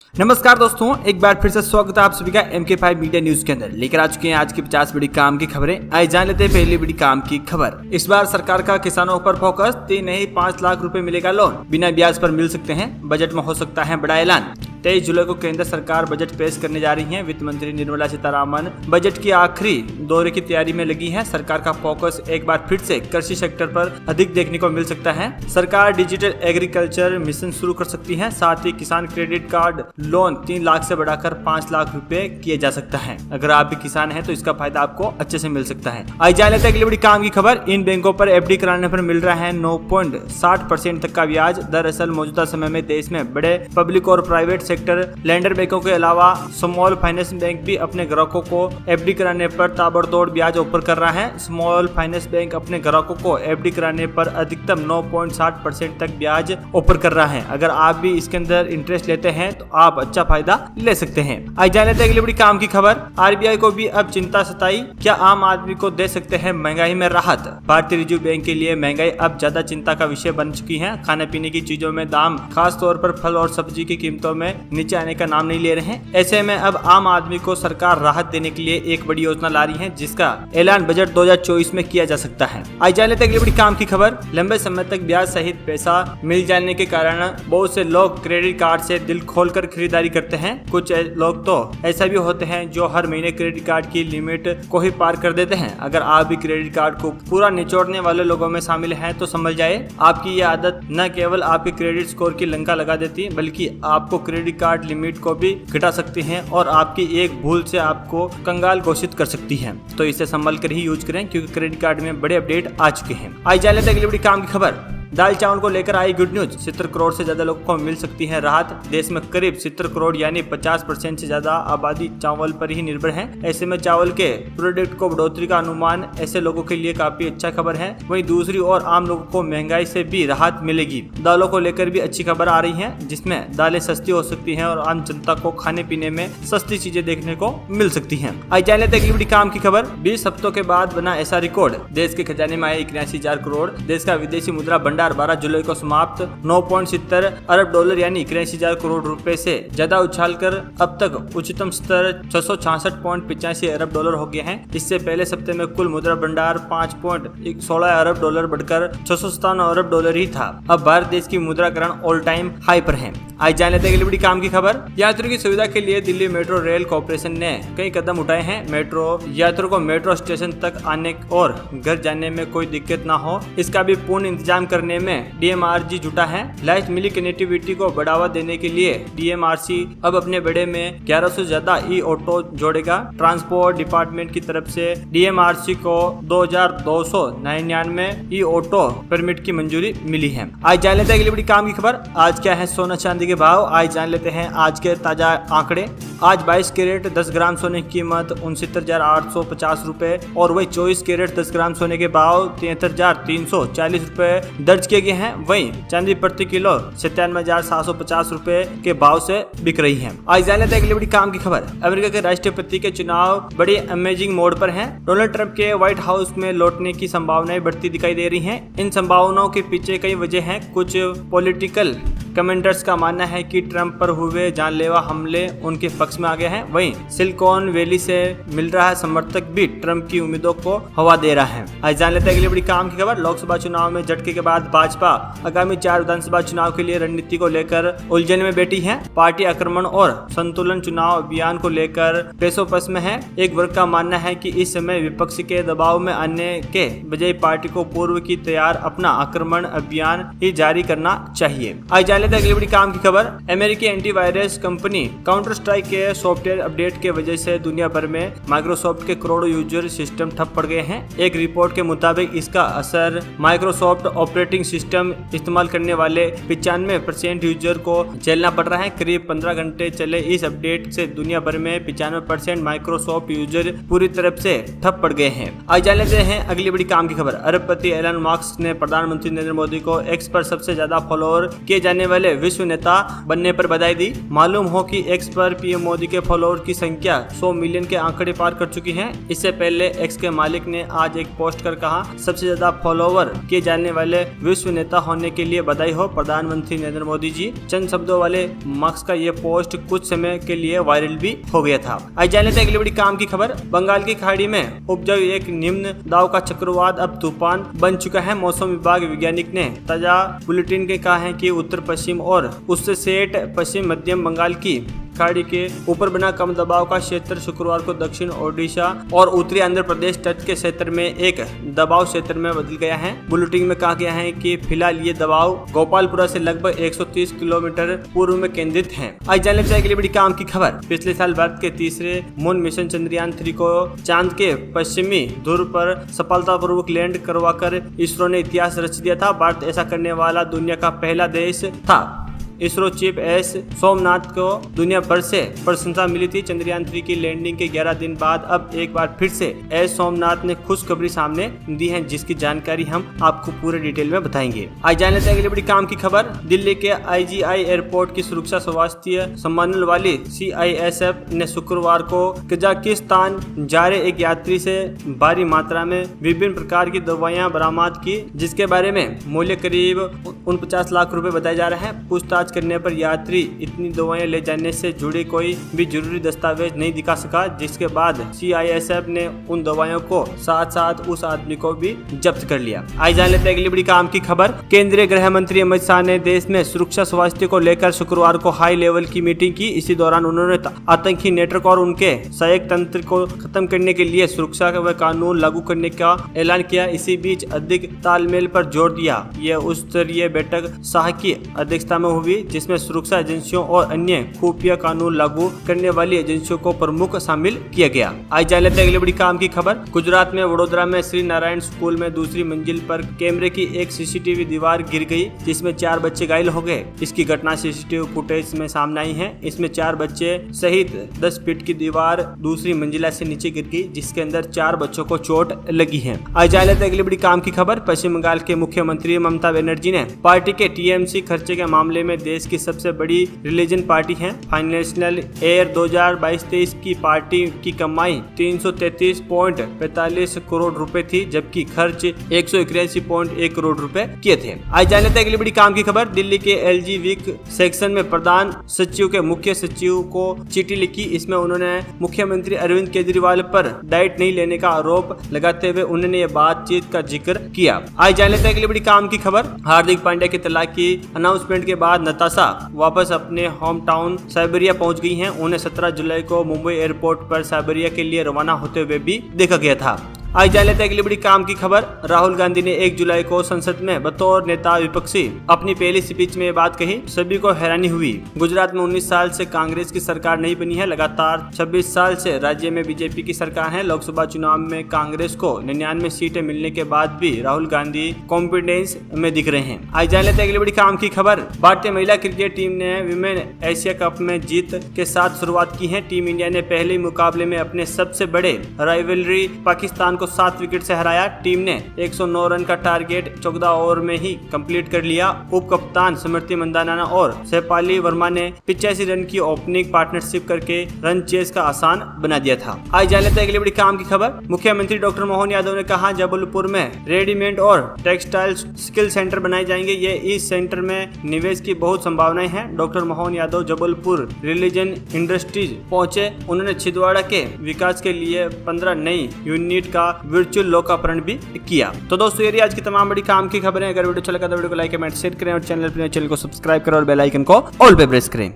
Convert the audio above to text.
नमस्कार दोस्तों, एक बार फिर से स्वागत है आप सभी का MK5 मीडिया न्यूज के अंदर। लेकर आ चुके हैं आज की 50 बड़ी काम की खबरें। आइए जान लेते हैं पहली बड़ी काम की खबर। इस बार सरकार का किसानों पर फोकस, 3 नहीं 5 लाख रुपए मिलेगा लोन, बिना ब्याज पर मिल सकते हैं। बजट में हो सकता है बड़ा ऐलान। 23 जुलाई को केंद्र सरकार बजट पेश करने जा रही है। वित्त मंत्री निर्मला सीतारामन बजट की आखिरी दौरे की तैयारी में लगी है। सरकार का फोकस एक बार फिर से कृषि सेक्टर पर अधिक देखने को मिल सकता है। सरकार डिजिटल एग्रीकल्चर मिशन शुरू कर सकती है। साथ ही किसान क्रेडिट कार्ड लोन 3 लाख से बढ़ाकर 5 लाख रुपए किए जा सकता है। अगर आप भी किसान हैं तो इसका फायदा आपको अच्छे से मिल सकता है। आइए जान लेते हैं अगली बड़ी काम की खबर। इन बैंकों पर FD कराने पर मिल रहा है 9.60% तक का ब्याज। दरअसल मौजूदा समय में देश में बड़े पब्लिक और प्राइवेट सेक्टर लेंडर बैंकों के अलावा स्मॉल फाइनेंस बैंक भी अपने ग्राहकों को FD कराने पर ताबड़तोड़ ब्याज ऑफर कर रहा है। स्मॉल फाइनेंस बैंक अपने ग्राहकों को FD कराने पर अधिकतम 9.60% तक ब्याज ऑफर कर रहा है। अगर आप भी इसके अंदर इंटरेस्ट लेते हैं तो आप अच्छा फायदा ले सकते हैं। आज जान लेते हैं अगली बड़ी काम की खबर। RBI को भी अब चिंता सताई, क्या आम आदमी को दे सकते हैं महंगाई में राहत। भारतीय रिजर्व बैंक के लिए महंगाई अब ज्यादा चिंता का विषय बन चुकी है। खाने पीने की चीजों में दाम, खास तौर पर फल और सब्जी की कीमतों में नीचे आने का नाम नहीं ले रहे हैं। ऐसे में अब आम आदमी को सरकार राहत देने के लिए एक बड़ी योजना ला रही है, जिसका ऐलान बजट 2024 में किया जा सकता है। आज जान लेते हैं अगली बड़ी काम की खबर। लंबे समय तक ब्याज सहित पैसा मिल जाने के कारण बहुत से लोग क्रेडिट कार्ड से दिल खोलकर खरीदारी करते हैं। कुछ लोग तो ऐसा भी होते हैं जो हर महीने क्रेडिट कार्ड की लिमिट को ही पार कर देते हैं। अगर आप भी क्रेडिट कार्ड को पूरा निचोड़ने वाले लोगों में शामिल हैं तो समझ जाए, आपकी यह आदत न केवल आपके क्रेडिट स्कोर की लंका लगा देती है, बल्कि आपको क्रेडिट कार्ड लिमिट को भी घटा सकती है और आपकी एक भूल से आपको कंगाल घोषित कर सकती है। तो इसे संभल कर ही यूज करें, क्योंकि क्रेडिट कार्ड में बड़े अपडेट आ चुके हैं। आज जान लेते हैं अगली बड़ी काम की खबर। दाल चावल को लेकर आई गुड न्यूज। 70 करोड़ से ज्यादा लोगों को मिल सकती है राहत। देश में करीब 70 करोड़ यानी 50% से ज्यादा आबादी चावल पर ही निर्भर है। ऐसे में चावल के प्रोडक्ट को बढ़ोतरी का अनुमान ऐसे लोगों के लिए काफी अच्छा खबर है। वहीं दूसरी ओर आम लोगों को महंगाई से भी राहत मिलेगी। दालों को लेकर भी अच्छी खबर आ रही है, जिसमें दालें सस्ती हो सकती है और आम जनता को खाने पीने में सस्ती चीजें देखने को मिल सकती है। आज जान लेते हैं अगली बड़ी काम की खबर। 20 हफ्तों के बाद बना ऐसा रिकॉर्ड। देश के खजाने में आए 81,000 करोड़। देश का विदेशी मुद्रा भंडार 12 जुलाई को समाप्त। 9.70 अरब डॉलर यानी 81,000 करोड़ रुपए से ज्यादा उछालकर अब तक उच्चतम स्तर 666.85 अरब डॉलर हो गया है। इससे पहले सप्ताह में कुल मुद्रा भंडार 5.16 अरब डॉलर बढ़कर 657 अरब डॉलर ही था। अब भारत देश की मुद्राकरण ऑल टाइम हाई पर है। आज जान लेते हैं अगली बड़ी काम की खबर। यात्रियों की सुविधा के लिए दिल्ली मेट्रो रेल कॉर्पोरेशन ने कई कदम उठाए हैं। मेट्रो यात्रियों को मेट्रो स्टेशन तक आने और घर जाने में कोई दिक्कत ना हो, इसका भी पूर्ण इंतजाम करने में DMRC जुटा है। लाइट मिली कनेक्टिविटी को बढ़ावा देने के लिए DMRC अब अपने बेड़े में 1100 से ज्यादा ऑटो जोड़ेगा। ट्रांसपोर्ट डिपार्टमेंट की तरफ से DMRC को 2299 ऑटो परमिट की मंजूरी मिली है। आज जान लेते हैं अगली बड़ी काम की खबर। आज क्या है सोना चांदी के भाव। आज जान लेते हैं आज के ताजा आंकड़े। आज 22 कैरेट 10 ग्राम सोने की कीमत 69,850 रुपए और वही 24 कैरेट 10 ग्राम सोने के भाव 73,340 रुपए दर्ज किए गए हैं। वहीं चांदी प्रति किलो 97,750 रुपए के भाव से बिक रही है। आज जान लेते हैं अगली बड़ी काम की खबर। अमेरिका के राष्ट्रपति के चुनाव बड़ी अमेजिंग मोड पर हैं। डोनाल्ड ट्रंप के व्हाइट हाउस में लौटने की संभावनाएं बढ़ती दिखाई दे रही हैं। इन संभावनाओं के पीछे कई वजह हैं। कुछ पॉलिटिकल कमेंटर्स का मानना है कि ट्रंप पर हुए जानलेवा हमले उनके पक्ष में आ गए हैं। वहीं सिलिकॉन वैली से मिल रहा है समर्थक भी ट्रंप की उम्मीदों को हवा दे रहा है। आज जान लेते हैं अगली बड़ी काम की खबर। लोकसभा चुनाव में झटके के बाद भाजपा आगामी 4 विधानसभा चुनाव के लिए रणनीति को लेकर उलझन में बैठी है। पार्टी आक्रमण और संतुलन चुनाव अभियान को लेकर पेशोपस में है। एक वर्ग का मानना है कि इस समय विपक्ष के दबाव में आने के बजाय पार्टी को पूर्व की तैयार अपना आक्रमण अभियान ही जारी करना चाहिए। आज जान लेते हैं अगली बड़ी काम की खबर। अमेरिकी एंटीवायरस कंपनी काउंटर स्ट्राइक के सॉफ्टवेयर अपडेट के वजह से दुनिया भर में माइक्रोसॉफ्ट के करोड़ों यूजर सिस्टम ठप पड़ गए हैं। एक रिपोर्ट के मुताबिक इसका असर माइक्रोसॉफ्ट ऑपरेटिंग सिस्टम इस्तेमाल करने वाले 95% यूजर को झेलना पड़ रहा है। करीब 15 घंटे चले इस अपडेट से दुनिया भर में 95% माइक्रोसॉफ्ट यूजर पूरी तरफ से ठप पड़ गए हैं। आज जान लेते हैं अगली बड़ी काम की खबर। अरबपति एलन मस्क ने प्रधानमंत्री नरेंद्र मोदी को एक्स पर सबसे ज्यादा फॉलोअर किए जाने वाले विश्व नेता बनने पर बधाई दी। मालूम हो कि एक्स पर पीएम मोदी के फॉलोअर की संख्या 100 मिलियन के आंकड़े पार कर चुकी है। इससे पहले एक्स के मालिक ने आज एक पोस्ट कर कहा, सबसे ज्यादा फॉलोवर किए जाने वाले विश्व नेता होने के लिए बधाई हो प्रधानमंत्री नरेंद्र मोदी जी। चंद शब्दों वाले मार्क्स का ये पोस्ट कुछ समय के लिए वायरल भी हो गया था। आज जान लेते हैं अगली बड़ी काम की खबर। बंगाल की खाड़ी में उपजा एक निम्न दाब का चक्रवात अब तूफान बन चुका है। मौसम विभाग वैज्ञानिक ने ताजा बुलेटिन के कहा है कि उत्तर पश्चिम और उससे सेठ पश्चिम मध्यम बंगाल की खाड़ी के ऊपर बना कम दबाव का क्षेत्र शुक्रवार को दक्षिण ओडिशा और उत्तरी आंध्र प्रदेश तट के क्षेत्र में एक दबाव क्षेत्र में बदल गया है। बुलेटिन में कहा गया है कि फिलहाल ये दबाव गोपालपुरा से लगभग 130 किलोमीटर पूर्व में केंद्रित है। आज जान लेते हैं अगली बड़ी काम की खबर। पिछले साल भारत के तीसरे मून मिशन चंद्रयान 3 को चांद के पश्चिमी ध्रुव पर सफलतापूर्वक लैंड करवाकर इसरो ने इतिहास रच दिया था। भारत ऐसा करने वाला दुनिया का पहला देश था। इसरो चीफ एस सोमनाथ को दुनिया भर से प्रशंसा मिली थी। चंद्रयान 3 की लैंडिंग के 11 दिन बाद अब एक बार फिर से एस सोमनाथ ने खुशखबरी सामने दी है, जिसकी जानकारी हम आपको पूरे डिटेल में बताएंगे। आज जान लेते हैं अगली बड़ी काम की खबर। दिल्ली के IGI एयरपोर्ट की सुरक्षा स्वास्थ्य संभालने वाली CISF ने शुक्रवार को कजाकिस्तान जा रहे एक यात्री से भारी मात्रा में विभिन्न प्रकार की दवाइयां बरामद की, जिसके बारे में मूल्य करीब 49 लाख रुपए बताए जा रहे हैं। पूछताछ करने पर यात्री इतनी दवाएं ले जाने से जुड़े कोई भी जरूरी दस्तावेज नहीं दिखा सका, जिसके बाद CISF ने उन दवाइयों को साथ साथ उस आदमी को भी जब्त कर लिया। आज जान लेते हैं अगली बड़ी काम की खबर। केंद्रीय गृह मंत्री अमित शाह ने देश में सुरक्षा स्वास्थ्य को लेकर शुक्रवार को हाई लेवल की मीटिंग की। इसी दौरान उन्होंने आतंकी नेटवर्क और उनके सहायक तंत्र को खत्म करने के लिए सुरक्षा व कानून लागू करने का ऐलान किया। इसी बीच अधिक तालमेल पर जोर दिया। यह उच्च स्तरीय बैठक शाह की अध्यक्षता में हुई, जिसमें सुरक्षा एजेंसियों और अन्य खुफिया कानून लागू करने वाली एजेंसियों को प्रमुख शामिल किया गया। आज जान लेते हैं अगली बड़ी काम की खबर। गुजरात में वडोदरा में श्री नारायण स्कूल में दूसरी मंजिल पर कैमरे की एक CCTV दीवार गिर गई, जिसमें 4 बच्चे घायल हो गए। इसकी घटना CCTV फुटेज में सामने आई है। इसमें 4 बच्चे सहित 10 फीट की दीवार दूसरी मंजिला से नीचे गिर गई, जिसके अंदर 4 बच्चों को चोट लगी है। आज जान लेते हैं अगली बड़ी काम की खबर। पश्चिम बंगाल के मुख्यमंत्री ममता बनर्जी ने पार्टी के TMC खर्चे के मामले में देश की सबसे बड़ी रिलीजन पार्टी है। फाइनेंशियल ईयर 2022-23 की पार्टी की कमाई 333.45 करोड़ रुपए थी, जबकि खर्च 181.1 करोड़ रुपए किए थे। आज जान लेते हैं अगली बड़ी काम की खबर। दिल्ली के LG वीक सेक्शन में प्रधान सचिव के मुख्य सचिव को चिट्ठी लिखी। इसमें उन्होंने मुख्यमंत्री अरविंद केजरीवाल पर डाइट नहीं लेने का आरोप लगाते हुए उन्होंने ये बातचीत का जिक्र किया। आज जान लेते हैं अगली बड़ी काम की खबर। हार्दिक पांड्या के तलाक की अनाउंसमेंट के बाद नताशा वापस अपने होम टाउन साइबेरिया पहुंच गई हैं। उन्हें 17 जुलाई को मुंबई एयरपोर्ट पर साइबेरिया के लिए रवाना होते हुए भी देखा गया था। आज जान लेते हैं अगली बड़ी काम की खबर। राहुल गांधी ने 1 जुलाई को संसद में बतौर नेता विपक्षी अपनी पहली स्पीच में ये बात कही। सभी को हैरानी हुई। गुजरात में 19 साल से कांग्रेस की सरकार नहीं बनी है। लगातार 26 साल से राज्य में बीजेपी की सरकार है। लोकसभा चुनाव में कांग्रेस को 99 सीटें मिलने के बाद भी राहुल गांधी कॉन्फिडेंस में दिख रहे हैं। आज जान लेते हैं अगली बड़ी काम की खबर। भारतीय महिला क्रिकेट टीम ने विमेन एशिया कप में जीत के साथ शुरुआत की है। टीम इंडिया ने पहले मुकाबले में अपने सबसे बड़े राइवलरी पाकिस्तान को 7 विकेट से हराया। टीम ने 109 रन का टारगेट 14 ओवर में ही कंप्लीट कर लिया। उप कप्तान स्मृति मंदाना और शेफाली वर्मा ने 85 रन की ओपनिंग पार्टनरशिप करके रन चेस का आसान बना दिया था। आज जान लेते हैं अगली बड़ी काम की खबर। मुख्यमंत्री डॉक्टर मोहन यादव ने कहा, जबलपुर में रेडीमेड और टेक्सटाइल स्किल सेंटर बनाए जाएंगे। ये इस सेंटर में निवेश की बहुत संभावनाएं हैं। Doctor Mohan Yadav Jabalpur religion industries पहुंचे। उन्होंने छिंदवाड़ा के विकास के लिए 15 नई यूनिट का वर्चुअल लोकार्पण भी किया। तो दोस्तों ये आज की तमाम बड़ी काम की खबरें। अगर वीडियो अच्छा लगा तो वीडियो को लाइक कमेंट शेयर करें और चैनल को सब्सक्राइब करें और बेल आइकन को ऑल पे प्रेस करें।